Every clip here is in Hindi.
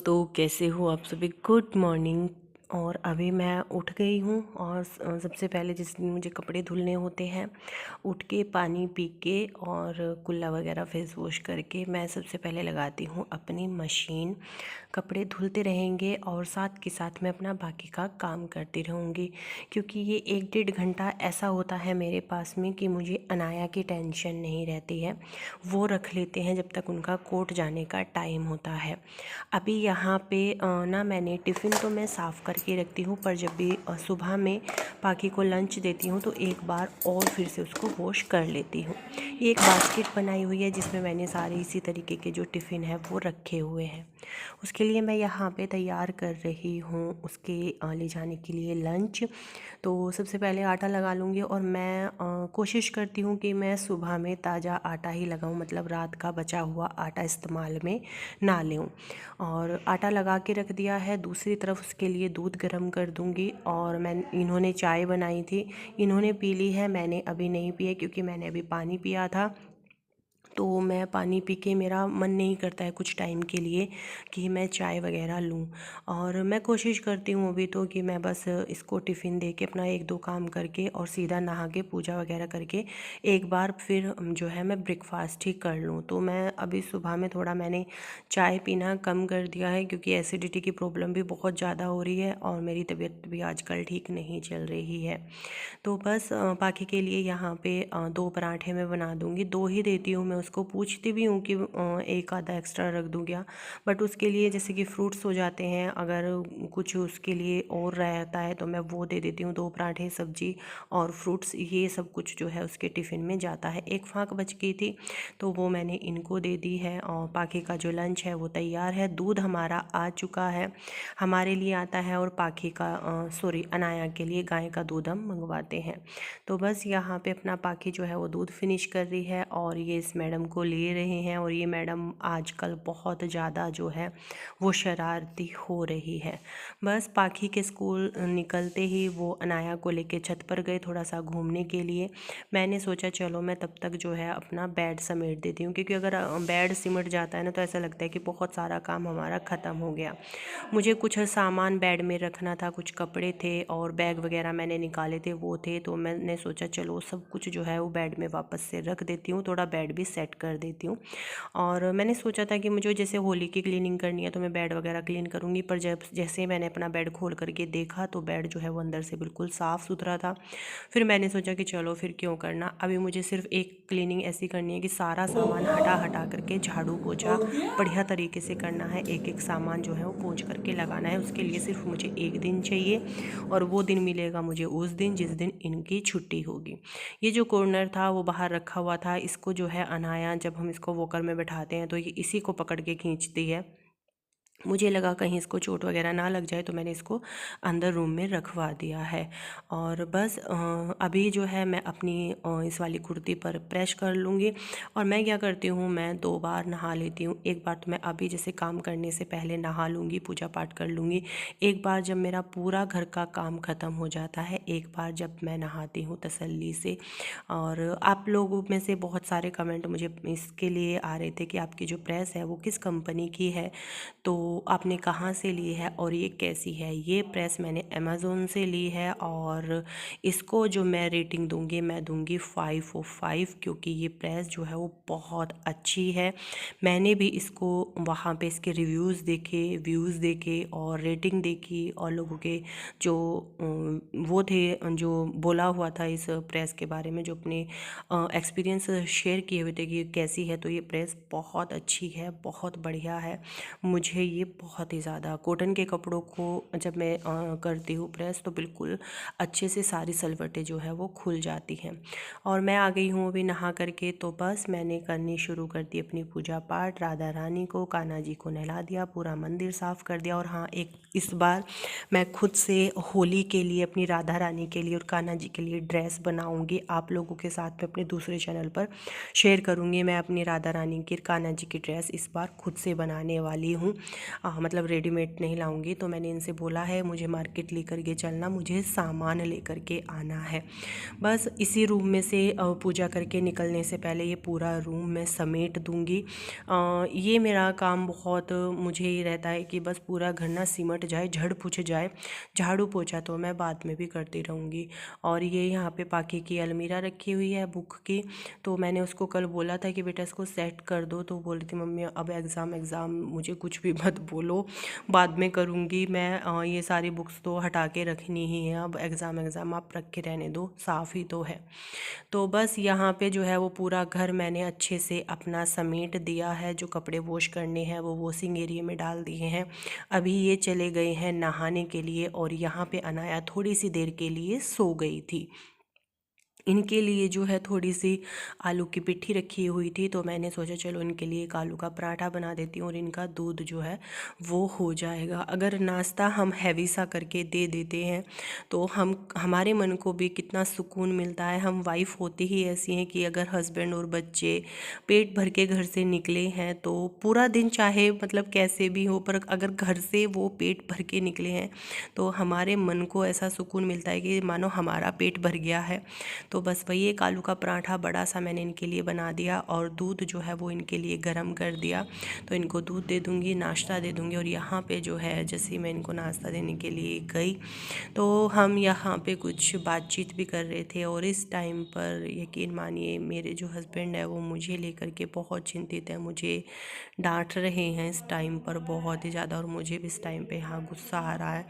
दोस्तों, कैसे हो आप सभी। Good morning. और अभी मैं उठ गई हूँ और सबसे पहले जिस दिन मुझे कपड़े धुलने होते हैं, उठ के पानी पी के और कुल्ला वगैरह फेस वॉश करके मैं सबसे पहले लगाती हूँ अपनी मशीन। कपड़े धुलते रहेंगे और साथ के साथ मैं अपना बाकी का काम करती रहूँगी, क्योंकि ये 1-1.5 घंटा ऐसा होता है मेरे पास में कि मुझे अनाया की टेंशन नहीं रहती है। वो रख लेते हैं जब तक उनका कोर्ट जाने का टाइम होता है। अभी यहाँ पे ना मैंने टिफ़िन तो मैं साफ़ करके रखती हूँ, पर जब भी सुबह में पाखी को लंच देती हूँ तो एक बार और फिर से उसको वॉश कर लेती हूँ। ये एक बास्केट बनाई हुई है जिसमें मैंने सारे इसी तरीके के जो टिफ़िन है वो रखे हुए हैं। उसके लिए मैं यहाँ पे तैयार कर रही हूँ उसके ले जाने के लिए लंच। तो सबसे पहले आटा लगा लूँगी और मैं कोशिश करती हूँ कि मैं सुबह में ताज़ा आटा ही लगाऊँ, मतलब रात का बचा हुआ आटा इस्तेमाल में ना लें। और आटा लगा के रख दिया है। दूसरी तरफ उसके लिए दूध गर्म कर दूँगी। और इन्होंने चाय बनाई थी, इन्होंने पी ली है, मैंने अभी नहीं पी है क्योंकि मैंने अभी पानी पिया था। तो मैं पानी पी के मेरा मन नहीं करता है कुछ टाइम के लिए कि मैं चाय वगैरह लूँ। और मैं कोशिश करती हूँ अभी तो कि मैं बस इसको टिफ़िन दे के अपना 1-2 काम करके और सीधा नहा के पूजा वगैरह करके एक बार फिर जो है मैं ब्रेकफास्ट ही कर लूँ। तो मैं अभी सुबह में थोड़ा मैंने चाय पीना कम कर दिया है, क्योंकि एसिडिटी की प्रॉब्लम भी बहुत ज़्यादा हो रही है और मेरी तबीयत भी आजकल ठीक नहीं चल रही है। तो बस बाकी के लिए यहाँ पे 2 पराठे मैं बना दूँगी। 2 ही देती हूँ मैं उसको, पूछती भी हूँ कि 1 आधा एक्स्ट्रा रख दूँ क्या? बट उसके लिए जैसे कि फ्रूट्स हो जाते हैं, अगर कुछ उसके लिए और रहता है तो मैं वो दे देती हूँ। 2 पराठे, सब्ज़ी और फ्रूट्स, ये सब कुछ जो है उसके टिफ़िन में जाता है। 1 फाँक बच गई थी तो वो मैंने इनको दे दी है और बाकी का जो लंच है वो तैयार है। दूध हमारा आ चुका है, हमारे लिए आता है, और पाखी का सॉरी अनाया के लिए गाय का दूध हम मंगवाते हैं। तो बस यहाँ पे अपना पाखी जो है वो दूध फिनिश कर रही है और ये इस मैडम को ले रहे हैं। और ये मैडम आजकल बहुत ज़्यादा जो है वो शरारती हो रही है। बस पाखी के स्कूल निकलते ही वो अनाया को लेके छत पर गए थोड़ा सा घूमने के लिए। मैंने सोचा चलो मैं तब तक जो है अपना बेड समेट देती हूँ, क्योंकि अगर बेड सिमट जाता है ना तो ऐसा लगता है कि बहुत सारा काम हमारा ख़त्म हो गया। मुझे कुछ सामान बेड में रखना था, कुछ कपड़े थे और बैग वगैरह मैंने निकाले थे वो थे, तो मैंने सोचा चलो सब कुछ जो है वो बेड में वापस से रख देती हूँ, थोड़ा बेड भी सेट कर देती हूँ। और मैंने सोचा था कि मुझे जैसे होली की क्लीनिंग करनी है तो मैं बेड वगैरह क्लीन करूँगी, पर जब जैसे मैंने अपना बेड खोल करके देखा तो बेड जो है वो अंदर से बिल्कुल साफ़ सुथरा था। फिर मैंने सोचा कि चलो फिर क्यों करना, अभी मुझे सिर्फ एक क्लीनिंग ऐसी करनी है कि सारा सामान हटा हटा करके झाड़ू पोछा बढ़िया तरीके से करना है। एक एक सामान जो है वो पोंछ करके लगाना है। उसके लिए सिर्फ मुझे 1 दिन चाहिए और वो दिन मिलेगा मुझे उस दिन जिस दिन इनकी छुट्टी होगी। ये जो कॉर्नर था वो बाहर रखा हुआ था, इसको जो है अनाया जब हम इसको वॉकर में बैठाते हैं तो ये इसी को पकड़ के खींचती है। मुझे लगा कहीं इसको चोट वगैरह ना लग जाए तो मैंने इसको अंदर रूम में रखवा दिया है। और बस अभी जो है मैं अपनी इस वाली कुर्ती पर प्रेस कर लूँगी। और मैं क्या करती हूँ, मैं 2 बार नहा लेती हूँ। एक बार तो मैं अभी जैसे काम करने से पहले नहा लूँगी, पूजा पाठ कर लूँगी। एक बार जब मेरा पूरा घर का काम ख़त्म हो जाता है, एक बार जब मैं नहाती हूँ तसल्ली से। और आप लोगों में से बहुत सारे कमेंट मुझे इसके लिए आ रहे थे कि आपकी जो प्रेस है वो किस कंपनी की है, तो आपने कहाँ से ली है और ये कैसी है। ये प्रेस मैंने अमेज़ोन से ली है और इसको जो मैं रेटिंग दूंगी, मैं दूंगी 5 ऑफ 5, क्योंकि ये प्रेस जो है वो बहुत अच्छी है। मैंने भी इसको वहाँ पे इसके रिव्यूज़ देखे, व्यूज़ देखे और रेटिंग देखी, और लोगों के जो वो थे जो बोला हुआ था इस प्रेस के बारे में, जो अपने एक्सपीरियंस शेयर किए हुए थे कि ये कैसी है, तो ये प्रेस बहुत अच्छी है, बहुत बढ़िया है। मुझे ये बहुत ही ज़्यादा, कॉटन के कपड़ों को जब मैं करती हूँ प्रेस तो बिल्कुल अच्छे से सारी सलवटें जो है वो खुल जाती हैं। और मैं आ गई हूँ अभी नहा करके, तो बस मैंने करनी शुरू कर दी अपनी पूजा पाठ। राधा रानी को, कान्हा जी को नहला दिया, पूरा मंदिर साफ़ कर दिया। और हाँ, एक इस बार मैं खुद से होली के लिए अपनी राधा रानी के लिए और कान्हा जी के लिए ड्रेस बनाऊँगी, आप लोगों के साथ में अपने दूसरे चैनल पर शेयर करूँगी। मैं अपनी राधा रानी की, कान्हा जी की ड्रेस इस बार खुद से बनाने वाली हूँ। मतलब रेडीमेड नहीं लाऊंगी। तो मैंने इनसे बोला है मुझे मार्केट लेकर के चलना, मुझे सामान लेकर के आना है। बस इसी रूम में से पूजा करके निकलने से पहले ये पूरा रूम मैं समेट दूंगी। ये मेरा काम बहुत मुझे ही रहता है कि बस पूरा घर ना सिमट जाए, झड़ पुछ जाए। झाड़ू पोछा तो मैं बाद में भी करती रहूँगी। और ये यहाँ पे पाकी की अलमीरा रखी हुई है बुक की। तो मैंने उसको कल बोला था कि बेटा इसको सेट कर दो, तो बोल रही थी मम्मी अब एग्ज़ाम मुझे कुछ भी मत बोलो, बाद में करूँगी मैं। ये सारी बुक्स तो हटा के रखनी ही है, अब एग्ज़ाम आप रख के रहने दो, साफ़ ही तो है। तो बस यहाँ पे जो है वो पूरा घर मैंने अच्छे से अपना समेट दिया है। जो कपड़े वॉश करने हैं वो वॉशिंग एरिया में डाल दिए हैं। अभी ये चले गए हैं नहाने के लिए, और यहाँ पे अनाया थोड़ी सी देर के लिए सो गई थी। इनके लिए जो है थोड़ी सी आलू की पिट्ठी रखी हुई थी, तो मैंने सोचा चलो इनके लिए एक आलू का पराठा बना देती हूँ और इनका दूध जो है वो हो जाएगा। अगर नाश्ता हम हैवी सा करके दे देते हैं तो हमारे मन को भी कितना सुकून मिलता है। हम वाइफ़ होती ही ऐसी हैं कि अगर हस्बैंड और बच्चे पेट भर के घर से निकले हैं तो पूरा दिन चाहे मतलब कैसे भी हो, पर अगर घर से वो पेट भर के निकले हैं तो हमारे मन को ऐसा सुकून मिलता है कि मानो हमारा पेट भर गया है। तो बस वही एक आलू का पराठा बड़ा सा मैंने इनके लिए बना दिया, और दूध जो है वो इनके लिए गर्म कर दिया। तो इनको दूध दे दूँगी, नाश्ता दे दूँगी। और यहाँ पे जो है जैसे मैं इनको नाश्ता देने के लिए गई तो हम यहाँ पे कुछ बातचीत भी कर रहे थे। और इस टाइम पर यकीन मानिए मेरे जो हस्बैंड है वो मुझे लेकर के बहुत चिंतित है, मुझे डांट रहे हैं इस टाइम पर बहुत ही ज़्यादा, और मुझे भी इस टाइम पे यहाँ गुस्सा आ रहा है।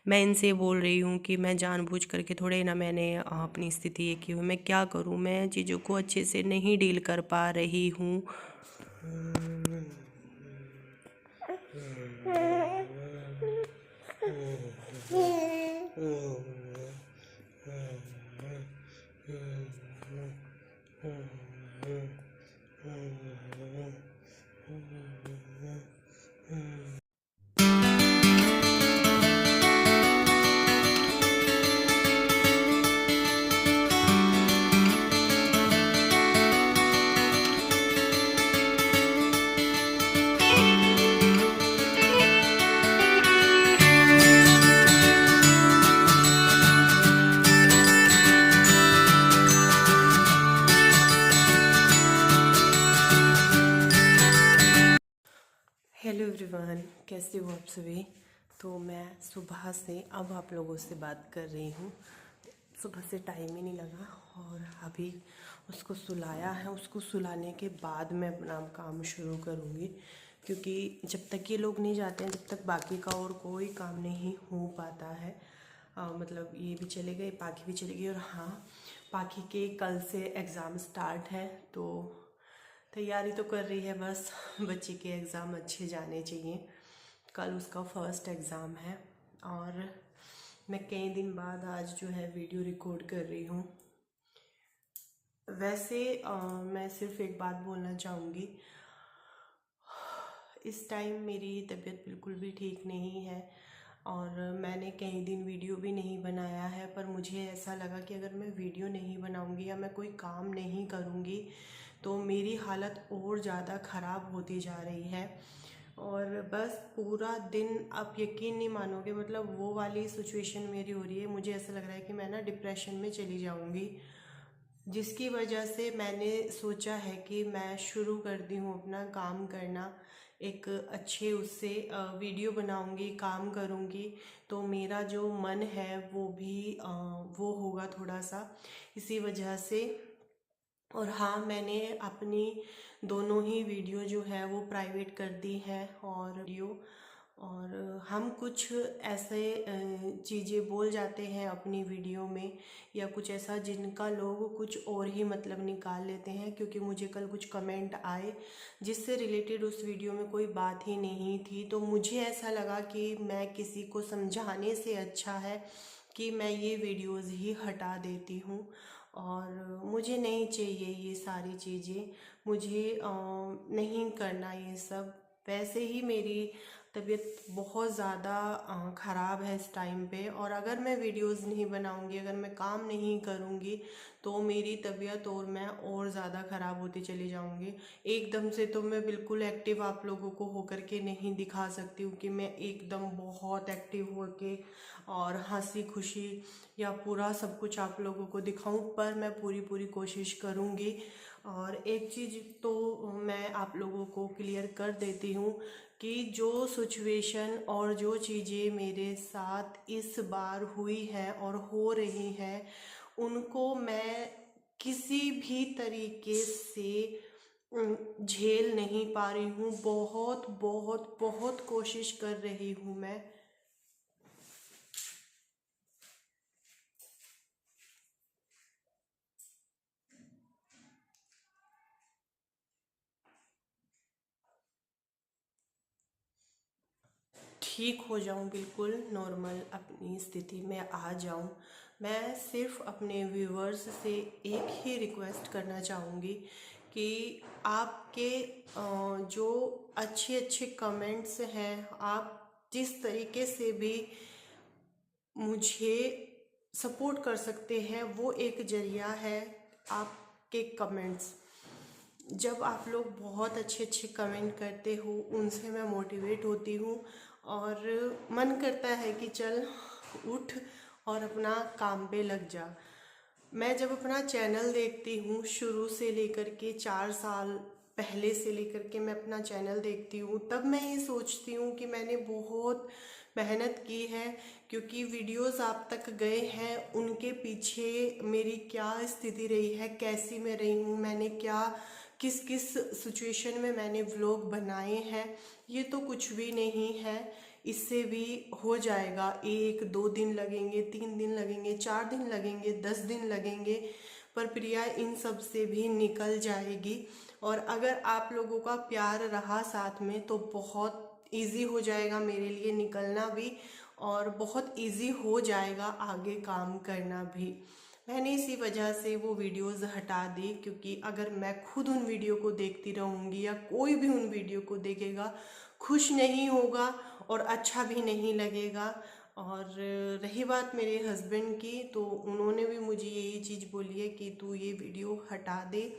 मैं इनसे बोल रही हूँ कि मैं जानबूझ करके थोड़े ना मैंने अपनी स्थिति ये की हुई, मैं क्या करूँ, मैं चीज़ों को अच्छे से नहीं डील कर पा रही हूँ। हेलो एवरीवन, कैसे हो आप सभी। तो मैं सुबह से अब आप लोगों से बात कर रही हूँ। सुबह से टाइम ही नहीं लगा, और अभी उसको सुलाया है। उसको सुलाने के बाद मैं अपना काम शुरू करूँगी, क्योंकि जब तक ये लोग नहीं जाते हैं तब तक बाकी का और कोई काम नहीं हो पाता है। मतलब ये भी चले गए, पाखी भी चली गई, और हाँ पाखी के कल से एग्ज़ाम स्टार्ट है, तो तैयारी तो कर रही है। बस बच्चे के एग्ज़ाम अच्छे जाने चाहिए। कल उसका फर्स्ट एग्ज़ाम है, और मैं कई दिन बाद आज जो है वीडियो रिकॉर्ड कर रही हूँ। वैसे मैं सिर्फ एक बात बोलना चाहूँगी, इस टाइम मेरी तबीयत बिल्कुल भी ठीक नहीं है, और मैंने कई दिन वीडियो भी नहीं बनाया है। पर मुझे ऐसा लगा कि अगर मैं वीडियो नहीं बनाऊँगी या मैं कोई काम नहीं करूँगी तो मेरी हालत और ज़्यादा ख़राब होती जा रही है। और बस पूरा दिन आप यकीन नहीं मानोगे, मतलब वो वाली सिचुएशन मेरी हो रही है। मुझे ऐसा लग रहा है कि मैं ना डिप्रेशन में चली जाऊँगी, जिसकी वजह से मैंने सोचा है कि मैं शुरू कर दी हूँ अपना काम करना। एक अच्छे उससे वीडियो बनाऊंगी, काम करूंगी, तो मेरा जो मन है वो भी वो होगा थोड़ा सा, इसी वजह से। और हाँ, मैंने अपनी दोनों ही वीडियो जो है वो प्राइवेट कर दी है, और वीडियो, और हम कुछ ऐसे चीज़ें बोल जाते हैं अपनी वीडियो में, या कुछ ऐसा जिनका लोग कुछ और ही मतलब निकाल लेते हैं। क्योंकि मुझे कल कुछ कमेंट आए जिससे रिलेटेड उस वीडियो में कोई बात ही नहीं थी, तो मुझे ऐसा लगा कि मैं किसी को समझाने से अच्छा है कि मैं ये वीडियोस ही हटा देती हूँ। और मुझे नहीं चाहिए ये सारी चीज़ें, मुझे नहीं करना ये सब। वैसे ही मेरी तबीयत बहुत ज़्यादा ख़राब है इस टाइम पे। और अगर मैं वीडियोस नहीं बनाऊंगी, अगर मैं काम नहीं करूंगी तो मेरी तबीयत और मैं और ज़्यादा ख़राब होती चली जाऊंगी। एकदम से तो मैं बिल्कुल एक्टिव आप लोगों को होकर के नहीं दिखा सकती हूँ कि मैं एकदम बहुत एक्टिव होके और हंसी खुशी या पूरा सब कुछ आप लोगों को दिखाऊं, पर मैं पूरी पूरी कोशिश करूँगी। और एक चीज़ तो मैं आप लोगों को क्लियर कर देती हूँ कि जो सिचुएशन और जो चीज़ें मेरे साथ इस बार हुई हैं और हो रही हैं, उनको मैं किसी भी तरीके से झेल नहीं पा रही हूँ। बहुत बहुत बहुत कोशिश कर रही हूँ मैं। ठीक हो जाऊं, बिल्कुल नॉर्मल अपनी स्थिति में आ जाऊं। मैं सिर्फ अपने व्यूवर्स से एक ही रिक्वेस्ट करना चाहूँगी कि आपके जो अच्छे अच्छे कमेंट्स हैं, आप जिस तरीके से भी मुझे सपोर्ट कर सकते हैं, वो एक जरिया है आपके कमेंट्स। जब आप लोग बहुत अच्छे अच्छे कमेंट करते हो, उनसे मैं मोटिवेट होती हूँ और मन करता है कि चल उठ और अपना काम पे लग जा। मैं जब अपना चैनल देखती हूँ, शुरू से लेकर के 4 साल पहले से लेकर के मैं अपना चैनल देखती हूँ, तब मैं ये सोचती हूँ कि मैंने बहुत मेहनत की है, क्योंकि वीडियोस आप तक गए हैं, उनके पीछे मेरी क्या स्थिति रही है, कैसी मैं रही हूँ, मैंने क्या किस किस सिचुएशन में मैंने व्लॉग बनाए हैं। ये तो कुछ भी नहीं है, इससे भी हो जाएगा। 1-2 दिन लगेंगे, 3 दिन लगेंगे, 4 दिन लगेंगे, 10 दिन लगेंगे, पर प्रिया इन सब से भी निकल जाएगी। और अगर आप लोगों का प्यार रहा साथ में तो बहुत इजी हो जाएगा मेरे लिए निकलना भी, और बहुत इजी हो जाएगा आगे काम करना भी। मैंने इसी वजह से वो वीडियोस हटा दी, क्योंकि अगर मैं खुद उन वीडियो को देखती रहूँगी या कोई भी उन वीडियो को देखेगा, खुश नहीं होगा और अच्छा भी नहीं लगेगा। और रही बात मेरे हस्बैंड की, तो उन्होंने भी मुझे यही चीज़ बोली है कि तू ये वीडियो हटा दे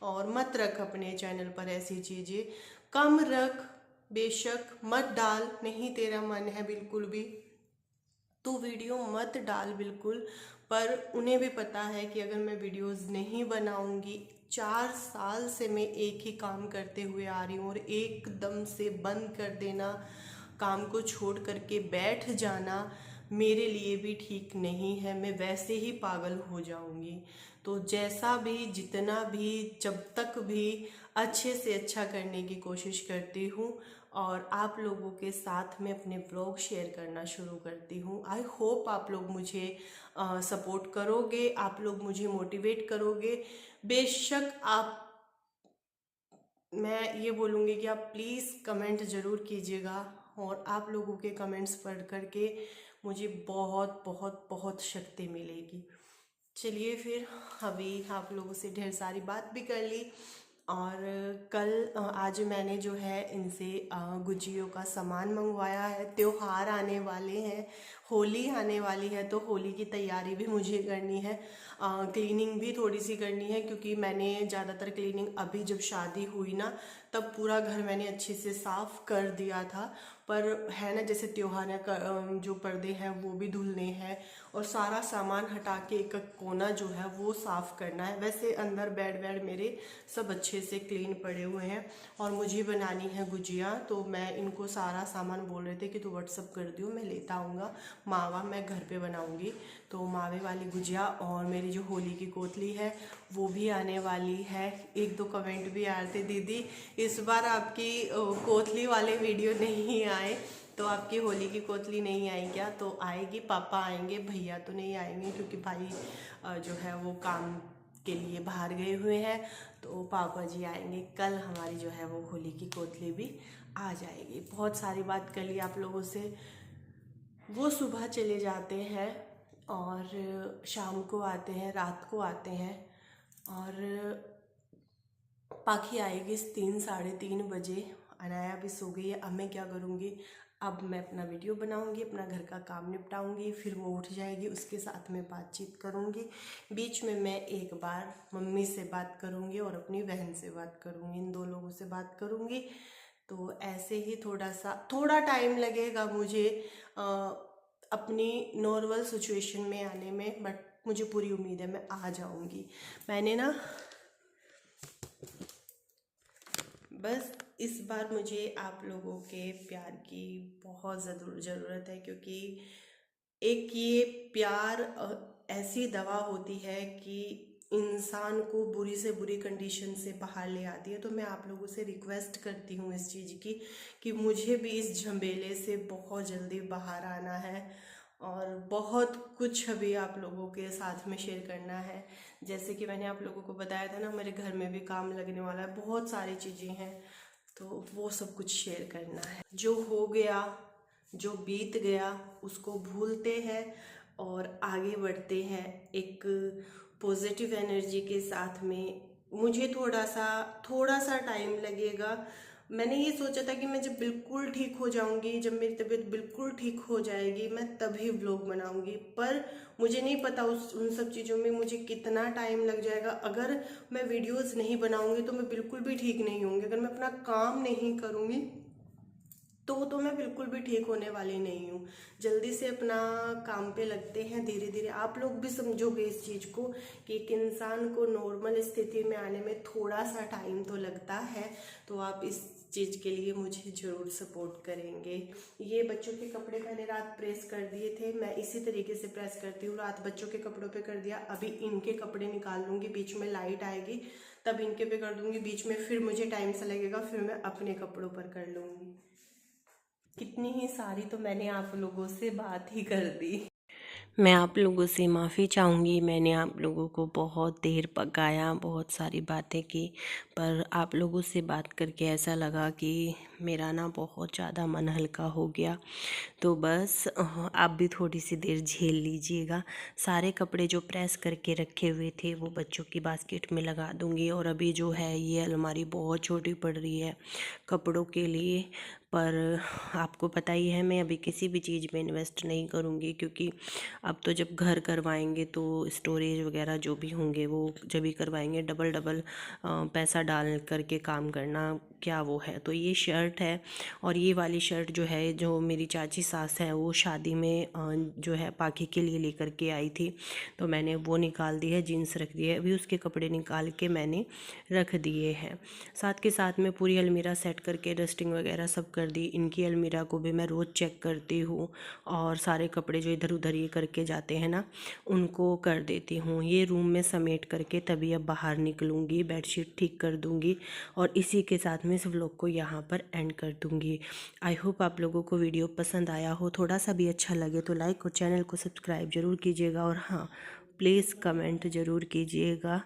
और मत रख अपने चैनल पर ऐसी चीज़ें, कम रख, बेशक मत डाल, नहीं तेरा मन है बिल्कुल भी तो वीडियो मत डाल बिल्कुल। पर उन्हें भी पता है कि अगर मैं वीडियोस नहीं बनाऊंगी, 4 साल से मैं एक ही काम करते हुए आ रही हूँ और एकदम से बंद कर देना, काम को छोड़ करके बैठ जाना मेरे लिए भी ठीक नहीं है। मैं वैसे ही पागल हो जाऊंगी। तो जैसा भी, जितना भी, जब तक भी अच्छे से अच्छा करने की कोशिश करती हूँ और आप लोगों के साथ में अपने ब्लॉग शेयर करना शुरू करती हूँ। आई होप आप लोग मुझे सपोर्ट करोगे, आप लोग मुझे मोटिवेट करोगे। बेशक आप, मैं ये बोलूँगी कि आप प्लीज़ कमेंट ज़रूर कीजिएगा, और आप लोगों के कमेंट्स पढ़ करके मुझे बहुत बहुत बहुत शक्ति मिलेगी। चलिए फिर, अभी आप लोगों से ढेर सारी बात भी कर ली, और कल आज मैंने जो है इनसे गुजियों का सामान मंगवाया है। त्योहार आने वाले हैं, होली आने वाली है, तो होली की तैयारी भी मुझे करनी है, क्लीनिंग भी थोड़ी सी करनी है, क्योंकि मैंने ज़्यादातर क्लीनिंग अभी जब शादी हुई ना, तब पूरा घर मैंने अच्छे से साफ़ कर दिया था। पर है ना, जैसे त्योहार है, जो पर्दे हैं वो भी धुलने हैं, और सारा सामान हटा के एक एक कोना जो है वो साफ़ करना है। वैसे अंदर बेड वेड मेरे सब अच्छे से क्लीन पड़े हुए हैं, और मुझे बनानी है गुजिया। तो मैं इनको सारा सामान बोल रहे थे कि तू व्हाट्सअप कर दियो, मैं लेता आऊँगा। मावा मैं घर पे बनाऊँगी, तो मावे वाली गुजिया। और मेरी जो होली की कोतली है वो भी आने वाली है। 1-2 कमेंट भी आ रहे थे, दीदी इस बार आपकी कोतली वाले वीडियो नहीं आए, तो आपकी होली की कोतली नहीं आई क्या? तो आएगी, पापा आएंगे, भैया तो नहीं आएंगे, क्योंकि भाई जो है वो काम के लिए बाहर गए हुए हैं। तो पापा जी आएंगे कल, हमारी जो है वो होली की कोतली भी आ जाएगी। बहुत सारी बात कर ली आप लोगों से। वो सुबह चले जाते हैं और शाम को आते हैं, रात को आते हैं, और पाखी आएगी 3-3:30 बजे अनाया भी सो गई है। अब मैं क्या करूँगी, अब मैं अपना वीडियो बनाऊंगी, अपना घर का काम निपटाऊंगी, फिर वो उठ जाएगी, उसके साथ में बातचीत करूंगी। बीच में मैं एक बार मम्मी से बात करूंगी और अपनी बहन से बात करूंगी, इन दो लोगों से बात करूंगी। तो ऐसे ही थोड़ा टाइम लगेगा मुझे अपनी नॉर्मल सिचुएशन में आने में, बट मुझे पूरी उम्मीद है मैं आ जाऊंगी। मैंने ना बस इस बार मुझे आप लोगों के प्यार की बहुत ज़रूरत है, क्योंकि एक ये प्यार ऐसी दवा होती है कि इंसान को बुरी से बुरी कंडीशन से बाहर ले आती है। तो मैं आप लोगों से रिक्वेस्ट करती हूँ इस चीज़ की कि मुझे भी इस झमेले से बहुत जल्दी बाहर आना है और बहुत कुछ अभी आप लोगों के साथ में शेयर करना है। जैसे कि मैंने आप लोगों को बताया था ना, मेरे घर में भी काम लगने वाला है, बहुत सारी चीज़ें हैं, तो वो सब कुछ शेयर करना है। जो हो गया, जो बीत गया, उसको भूलते हैं और आगे बढ़ते हैं एक पॉजिटिव एनर्जी के साथ में। मुझे थोड़ा सा टाइम लगेगा। मैंने ये सोचा था कि मैं जब बिल्कुल ठीक हो जाऊंगी, जब मेरी तबीयत बिल्कुल ठीक हो जाएगी, मैं तभी व्लॉग बनाऊंगी, पर मुझे नहीं पता उन सब चीज़ों में मुझे कितना टाइम लग जाएगा। अगर मैं वीडियोस नहीं बनाऊंगी तो मैं बिल्कुल भी ठीक नहीं होंगी। अगर मैं अपना काम नहीं करूंगी तो मैं बिल्कुल भी ठीक होने वाली नहीं हूँ। जल्दी से अपना काम पे लगते हैं, धीरे धीरे आप लोग भी समझोगे इस चीज़ को कि एक इंसान को नॉर्मल स्थिति में आने में थोड़ा सा टाइम तो लगता है। तो आप इस चीज़ के लिए मुझे ज़रूर सपोर्ट करेंगे। ये बच्चों के कपड़े मैंने रात प्रेस कर दिए थे, मैं इसी तरीके से प्रेस करती हूँ। रात बच्चों के कपड़ों पे कर दिया, अभी इनके कपड़े निकाल लूँगी, बीच में लाइट आएगी तब इनके पे कर दूँगी, बीच में फिर मुझे टाइम सा लगेगा, फिर मैं अपने कपड़ों पर कर लूँगी। कितनी ही सारी तो मैंने आप लोगों से बात ही कर दी। मैं आप लोगों से माफ़ी चाहूँगी, मैंने आप लोगों को बहुत देर पकाया, बहुत सारी बातें की, पर आप लोगों से बात करके ऐसा लगा कि मेरा ना बहुत ज़्यादा मन हल्का हो गया। तो बस आप भी थोड़ी सी देर झेल लीजिएगा। सारे कपड़े जो प्रेस करके रखे हुए थे वो बच्चों की बास्केट में लगा दूँगी। और अभी जो है ये अलमारी बहुत छोटी पड़ रही है कपड़ों के लिए, पर आपको पता ही है मैं अभी किसी भी चीज़ में इन्वेस्ट नहीं करूँगी, क्योंकि अब तो जब घर करवाएंगे तो स्टोरेज वगैरह जो भी होंगे वो जब भी करवाएंगे, डबल डबल पैसा डाल करके काम करना क्या वो है। तो ये शर्ट है, और ये वाली शर्ट जो है, जो मेरी चाची सास है वो शादी में जो है पाखी के लिए लेकर के आई थी, तो मैंने वो निकाल दी है, जीन्स रख दी है, अभी उसके कपड़े निकाल के मैंने रख दिए हैं। साथ के साथ में पूरी अलमीरा सेट करके डस्टिंग वगैरह सब कर दी। इनकी अलमीरा को भी मैं रोज़ चेक करती हूँ और सारे कपड़े जो इधर उधर ये करके जाते हैं ना उनको कर देती हूँ। ये रूम में समेट करके तभी अब बाहर निकलूँगी, बेडशीट ठीक कर दूँगी और इसी के साथ में इस व्लॉग को यहाँ पर एंड कर दूँगी। आई होप आप लोगों को वीडियो पसंद आया हो, थोड़ा सा भी अच्छा लगे तो लाइक और चैनल को सब्सक्राइब ज़रूर कीजिएगा, और हाँ प्लीज़ कमेंट ज़रूर कीजिएगा।